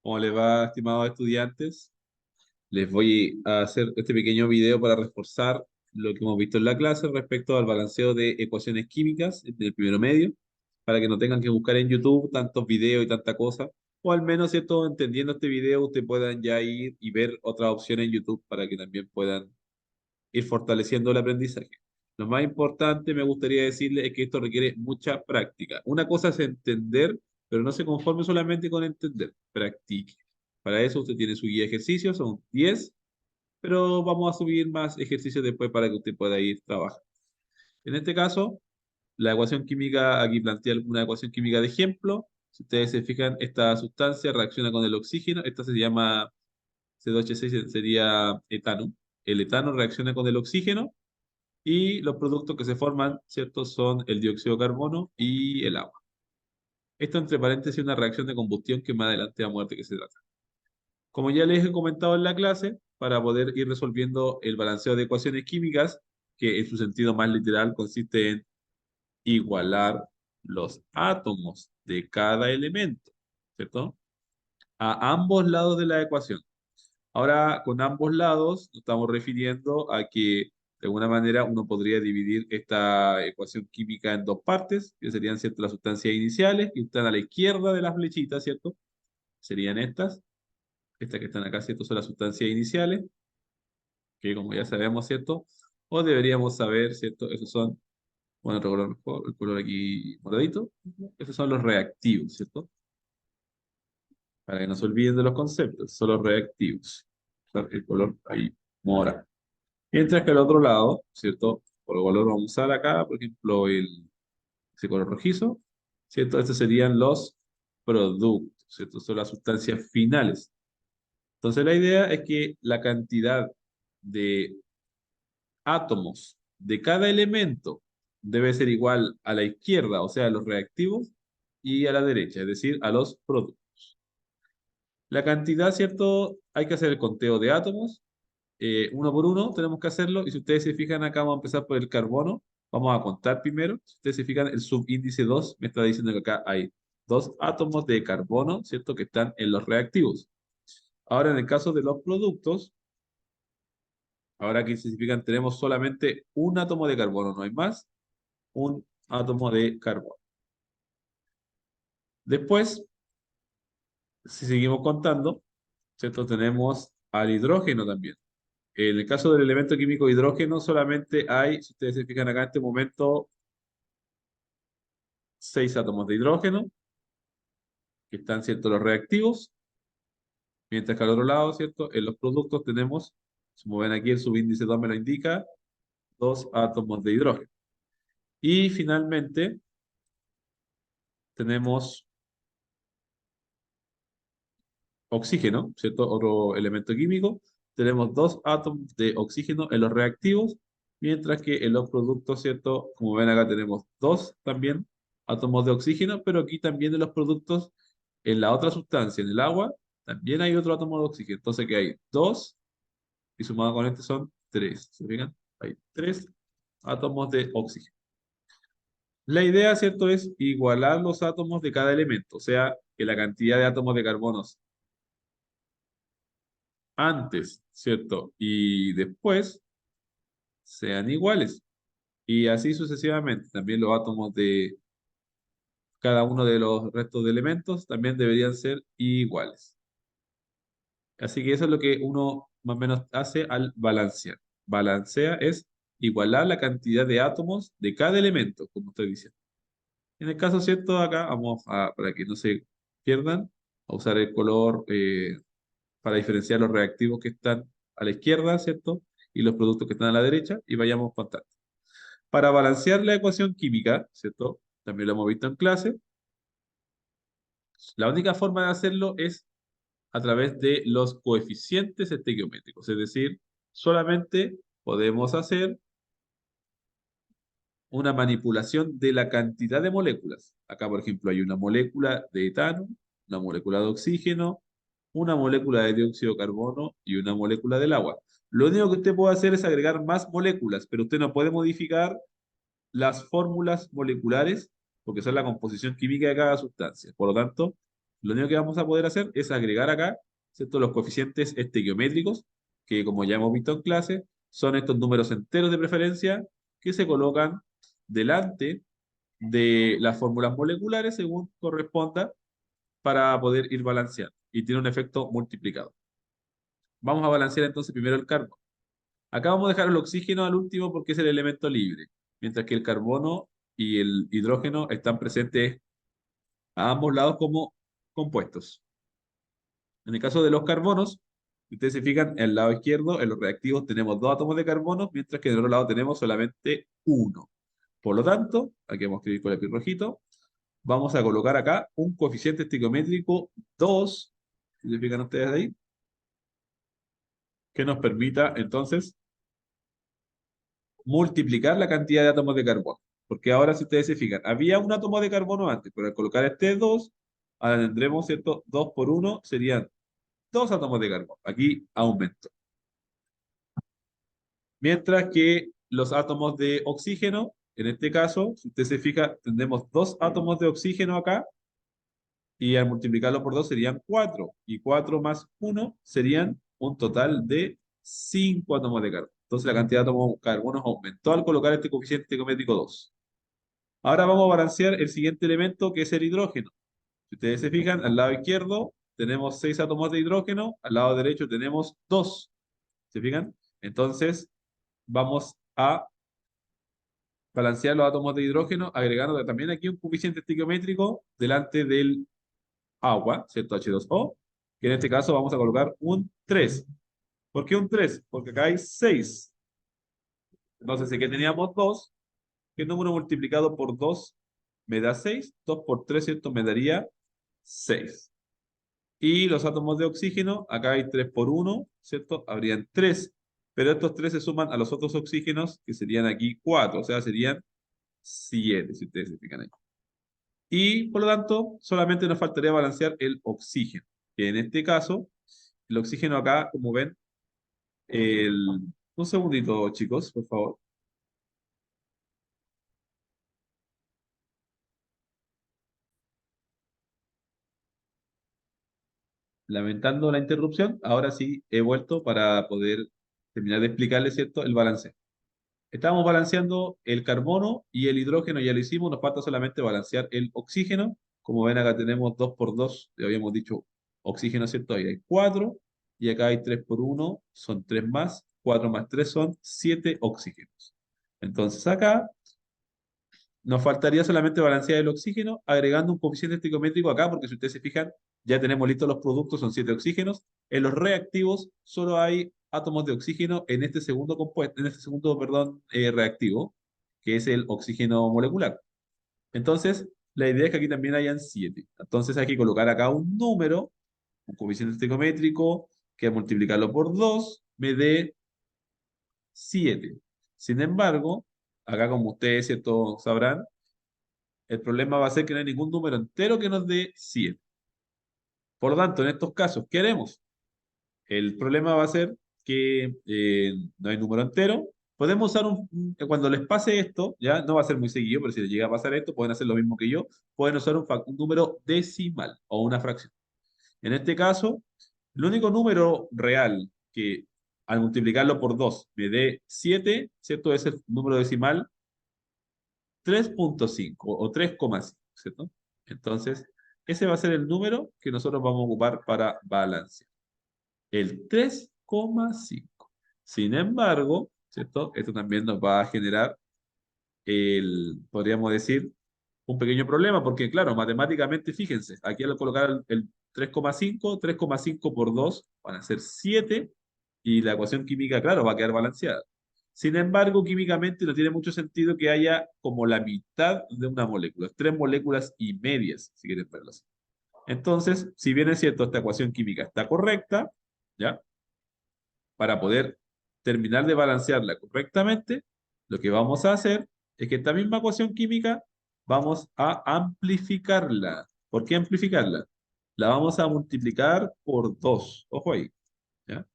¿Cómo les va, estimados estudiantes? Les voy a hacer este pequeño video para reforzar lo que hemos visto en la clase respecto al balanceo de ecuaciones químicas del primero medio, para que no tengan que buscar en YouTube tantos videos y tanta cosa, o al menos, ¿cierto? Entendiendo este video, ustedes puedan ya ir y ver otras opciones en YouTube para que también puedan ir fortaleciendo el aprendizaje. Lo más importante, me gustaría decirles, es que esto requiere mucha práctica. Una cosa es entender, pero no se conforme solamente con entender, practique. Para eso usted tiene su guía de ejercicios, son 10, pero vamos a subir más ejercicios después para que usted pueda ir trabajando. En este caso, la ecuación química, aquí plantea una ecuación química de ejemplo. Si ustedes se fijan, esta sustancia reacciona con el oxígeno. Esta se llama C2H6, sería etano. El etano reacciona con el oxígeno y los productos que se forman, ¿cierto? Son el dióxido de carbono y el agua. Esto entre paréntesis es una reacción de combustión que más adelante vamos a ver de qué se trata. Como ya les he comentado en la clase, para poder ir resolviendo el balanceo de ecuaciones químicas, que en su sentido más literal consiste en igualar los átomos de cada elemento, ¿cierto? A ambos lados de la ecuación. Ahora, con ambos lados, nos estamos refiriendo a que de alguna manera uno podría dividir esta ecuación química en dos partes, que serían, ¿cierto?, las sustancias iniciales, que están a la izquierda de las flechitas, ¿cierto? Serían estas. Estas que están acá, ¿cierto? Son las sustancias iniciales, que como ya sabemos, ¿cierto? O deberíamos saber, ¿cierto? Esos son, bueno, otro color mejor, el color aquí moradito. Esos son los reactivos, ¿cierto? Para que no se olviden de los conceptos, son los reactivos. El color ahí mora. Mientras que al otro lado, ¿cierto? Por color vamos a usar acá, por ejemplo, ese color rojizo, ¿cierto? Estos serían los productos, ¿cierto? Son las sustancias finales. Entonces la idea es que la cantidad de átomos de cada elemento debe ser igual a la izquierda, o sea, a los reactivos, y a la derecha, es decir, a los productos. La cantidad, ¿cierto? Hay que hacer el conteo de átomos uno por uno tenemos que hacerlo. Y si ustedes se fijan acá, vamos a empezar por el carbono. Vamos a contar primero. Si ustedes se fijan, el subíndice 2 me está diciendo que acá hay dos átomos de carbono, ¿cierto? Que están en los reactivos. Ahora, en el caso de los productos, ahora aquí si se fijan, tenemos solamente un átomo de carbono, no hay más. Un átomo de carbono. Después, si seguimos contando, ¿cierto? Tenemos al hidrógeno también. En el caso del elemento químico hidrógeno, solamente hay, si ustedes se fijan acá en este momento, 6 átomos de hidrógeno, que están, ¿cierto?, los reactivos, mientras que al otro lado, ¿cierto?, en los productos tenemos, como ven aquí, el subíndice 2 me lo indica, 2 átomos de hidrógeno. Y finalmente tenemos oxígeno, ¿cierto?, otro elemento químico. Tenemos 2 átomos de oxígeno en los reactivos, mientras que en los productos, ¿cierto?, como ven acá tenemos 2 también átomos de oxígeno, pero aquí también en los productos, en la otra sustancia, en el agua, también hay otro átomo de oxígeno. Entonces que hay 2 y sumado con este son 3. ¿Se fijan? Hay 3 átomos de oxígeno. La idea, ¿cierto?, es igualar los átomos de cada elemento, o sea, que la cantidad de átomos de carbonos antes, ¿cierto? Y después sean iguales. Y así sucesivamente. También los átomos de cada uno de los restos de elementos también deberían ser iguales. Así que eso es lo que uno más o menos hace al balancear. Balancea es igualar la cantidad de átomos de cada elemento, como estoy diciendo. En el caso, ¿cierto? Acá vamos a, para que no se pierdan, a usar el color para diferenciar los reactivos que están a la izquierda, ¿cierto? Y los productos que están a la derecha, y vayamos contando. Para balancear la ecuación química, ¿cierto? También lo hemos visto en clase. La única forma de hacerlo es a través de los coeficientes estequiométricos, es decir, solamente podemos hacer una manipulación de la cantidad de moléculas. Acá, por ejemplo, hay una molécula de etano, una molécula de oxígeno, una molécula de dióxido de carbono y una molécula del agua. Lo único que usted puede hacer es agregar más moléculas, pero usted no puede modificar las fórmulas moleculares porque son la composición química de cada sustancia. Por lo tanto, Lo único que vamos a poder hacer es agregar acá, ¿cierto? Los coeficientes estequiométricos, que como ya hemos visto en clase, son estos números enteros de preferencia que se colocan delante de las fórmulas moleculares según corresponda para poder ir balanceando. Y tiene un efecto multiplicado. Vamos a balancear entonces primero el carbono. Acá vamos a dejar el oxígeno al último porque es el elemento libre, mientras que el carbono y el hidrógeno están presentes a ambos lados como compuestos. En el caso de los carbonos, si ustedes se fijan, en el lado izquierdo, en los reactivos tenemos dos átomos de carbono, mientras que en el otro lado tenemos solamente uno. Por lo tanto, aquí vamos a escribir con el lápiz rojito, vamos a colocar acá un coeficiente estequiométrico 2, si se fijan ustedes ahí, que nos permita entonces multiplicar la cantidad de átomos de carbono. Porque ahora, si ustedes se fijan, había un átomo de carbono antes, pero al colocar este 2, ahora tendremos, ¿cierto? 2 por 1 serían dos átomos de carbono. Aquí aumento. Mientras que los átomos de oxígeno, en este caso, si usted se fija, tendremos dos átomos de oxígeno acá, y al multiplicarlo por 2 serían 4, y 4 más uno serían un total de 5 átomos de carbono. Entonces la cantidad de átomos de carbono aumentó al colocar este coeficiente estequiométrico 2. Ahora vamos a balancear el siguiente elemento, que es el hidrógeno. Si ustedes se fijan, al lado izquierdo tenemos 6 átomos de hidrógeno, al lado derecho tenemos 2. ¿Se fijan? Entonces vamos a balancear los átomos de hidrógeno agregando también aquí un coeficiente estequiométrico delante del agua, ¿cierto? H2O, que en este caso vamos a colocar un 3. ¿Por qué un 3? Porque acá hay 6. Entonces, aquí teníamos 2, que el número multiplicado por 2 me da 6. 2 por 3, ¿cierto? Me daría 6. Y los átomos de oxígeno, acá hay 3 por 1, ¿cierto? Habrían 3. Pero estos 3 se suman a los otros oxígenos, que serían aquí 4. O sea, serían 7, si ustedes se fijan ahí. Y por lo tanto, solamente nos faltaría balancear el oxígeno. Que en este caso, el oxígeno acá, como ven, el... un segundito, chicos, por favor. Lamentando la interrupción, ahora sí he vuelto para poder terminar de explicarles, ¿cierto?, el balance. Estábamos balanceando el carbono y el hidrógeno, ya lo hicimos, nos falta solamente balancear el oxígeno. Como ven, acá tenemos 2 por 2, ya habíamos dicho oxígeno, ¿cierto? Ahí hay 4, y acá hay 3 por 1, son 3 más, 4 más 3 son 7 oxígenos. Entonces acá nos faltaría solamente balancear el oxígeno agregando un coeficiente estequiométrico acá, porque si ustedes se fijan, ya tenemos listos los productos, son 7 oxígenos. En los reactivos solo hay átomos de oxígeno en este segundo compuesto, en este segundo, perdón, reactivo, que es el oxígeno molecular. Entonces, la idea es que aquí también hayan 7. Entonces hay que colocar acá un número, un coeficiente estequiométrico, que al multiplicarlo por 2 me dé 7. Sin embargo, acá como ustedes, ¿cierto?, sabrán, el problema va a ser que no hay ningún número entero que nos dé 7. Por lo tanto, en estos casos, ¿qué haremos? El problema va a ser que no hay número entero. Podemos usar cuando les pase esto, ya no va a ser muy seguido, pero si les llega a pasar esto, pueden hacer lo mismo que yo. Pueden usar un número decimal o una fracción. En este caso, el único número real que al multiplicarlo por 2 me dé 7, ¿cierto? Es el número decimal 3,5 o 3,5, ¿cierto? Entonces, ese va a ser el número que nosotros vamos a ocupar para balancear. El 3,5. Sin embargo, ¿cierto? Esto también nos va a generar podríamos decir, un pequeño problema, porque claro, matemáticamente, fíjense, aquí al colocar el 3,5 por 2 van a ser 7, y la ecuación química, claro, va a quedar balanceada. Sin embargo, químicamente no tiene mucho sentido que haya como la mitad de una molécula, 3,5 moléculas, si quieren verlo así. Entonces, si bien es cierto, esta ecuación química está correcta, ¿ya? Para poder terminar de balancearla correctamente, lo que vamos a hacer es que esta misma ecuación química vamos a amplificarla. ¿Por qué amplificarla? La vamos a multiplicar por 2. Ojo ahí. ¿Ya?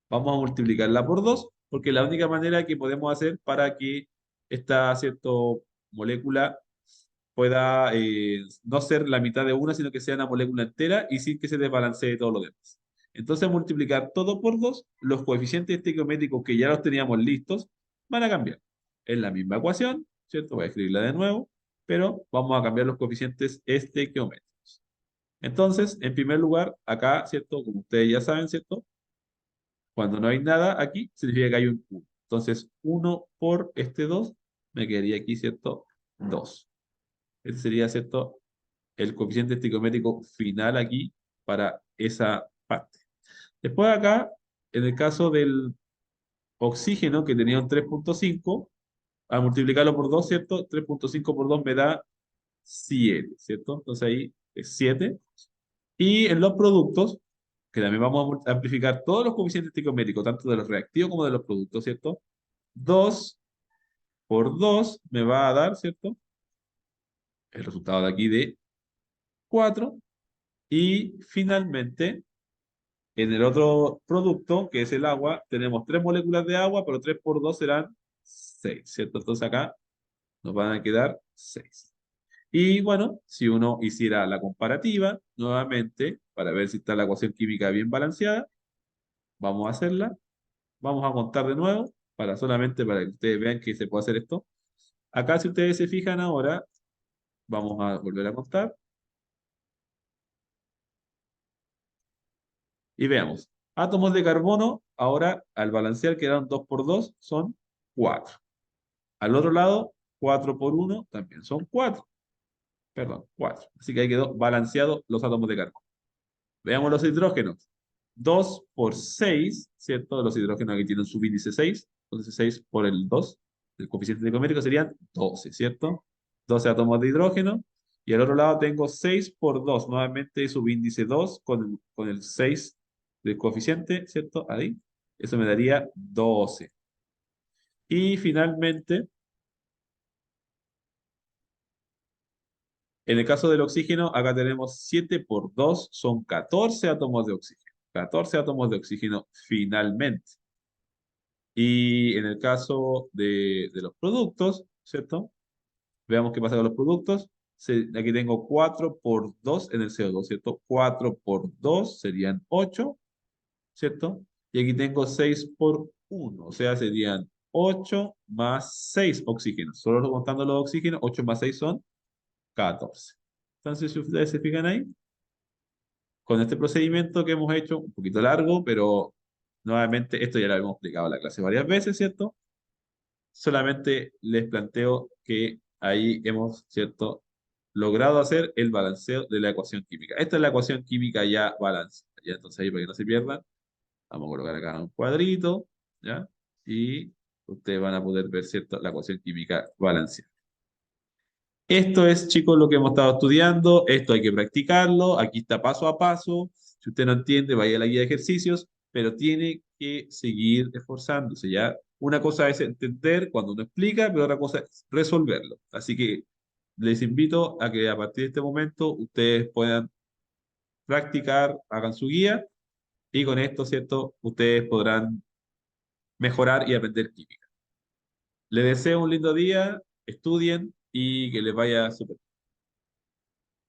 Vamos a multiplicarla por 2 porque es la única manera que podemos hacer para que esta, ¿cierto?, molécula pueda no ser la mitad de una, sino que sea una molécula entera y sin que se desbalancee todo lo demás. Entonces, al multiplicar todo por 2, los coeficientes estequiométricos que ya los teníamos listos van a cambiar. Es la misma ecuación, ¿cierto? Voy a escribirla de nuevo, pero vamos a cambiar los coeficientes estequiométricos. Entonces, en primer lugar, acá, ¿cierto? Como ustedes ya saben, ¿cierto? Cuando no hay nada aquí, significa que hay un 1. Entonces, 1 por este 2 me quedaría aquí, ¿cierto? 2. Este sería, ¿cierto? El coeficiente estequiométrico final aquí para esa parte. Después acá, en el caso del oxígeno, que tenía un 3,5, al multiplicarlo por 2, ¿cierto? 3,5 por 2 me da 7, ¿cierto? Entonces ahí es 7. Y en los productos, que también vamos a amplificar todos los coeficientes estequiométricos, tanto de los reactivos como de los productos, ¿cierto? 2 por 2 me va a dar, ¿cierto? El resultado de aquí de 4. Y finalmente, en el otro producto, que es el agua, tenemos 3 moléculas de agua, pero 3 por 2 serán 6, ¿cierto? Entonces acá nos van a quedar 6. Y bueno, si uno hiciera la comparativa, nuevamente, para ver si está la ecuación química bien balanceada, vamos a hacerla. Vamos a contar de nuevo, solamente para que ustedes vean que se puede hacer esto. Acá, si ustedes se fijan ahora, vamos a volver a contar y veamos. Átomos de carbono, ahora al balancear quedaron 2 por 2 son 4. Al otro lado, 4 por 1 también son 4. Perdón, 4. Así que ahí quedó balanceado los átomos de carbono. Veamos los hidrógenos. 2 por 6, ¿cierto? Los hidrógenos aquí tienen su índice 6. Entonces 6 por el 2, el coeficiente estequiométrico serían 12, ¿cierto? 12 átomos de hidrógeno. Y al otro lado tengo 6 por 2, nuevamente subíndice 2 con el 6 del coeficiente, ¿cierto? Ahí. Eso me daría 12. Y finalmente, en el caso del oxígeno, acá tenemos 7 por 2, son 14 átomos de oxígeno. 14 átomos de oxígeno finalmente. Y en el caso de los productos, ¿cierto? Veamos qué pasa con los productos. Aquí tengo 4 por 2 en el CO2, ¿cierto? 4 por 2 serían 8, ¿cierto? Y aquí tengo 6 por 1, o sea, serían 8 más 6 oxígenos. Solo contando los oxígenos, 8 más 6 son 14. Entonces, si ustedes se fijan ahí, con este procedimiento que hemos hecho, un poquito largo, pero nuevamente esto ya lo hemos explicado en la clase varias veces, ¿cierto? Solamente les planteo que ahí hemos, ¿cierto?, logrado hacer el balanceo de la ecuación química. Esta es la ecuación química ya balanceada, ¿ya? Entonces ahí para que no se pierdan, vamos a colocar acá un cuadrito, ¿ya? Y ustedes van a poder ver, ¿cierto?, la ecuación química balanceada. Esto es, chicos, lo que hemos estado estudiando. Esto hay que practicarlo. Aquí está paso a paso. Si usted no entiende, vaya a la guía de ejercicios, pero tiene que seguir esforzándose, ¿ya? Una cosa es entender cuando uno explica, pero otra cosa es resolverlo. Así que les invito a que a partir de este momento ustedes puedan practicar, hagan su guía y con esto, ¿cierto? Ustedes podrán mejorar y aprender química. Les deseo un lindo día, estudien y que les vaya súper.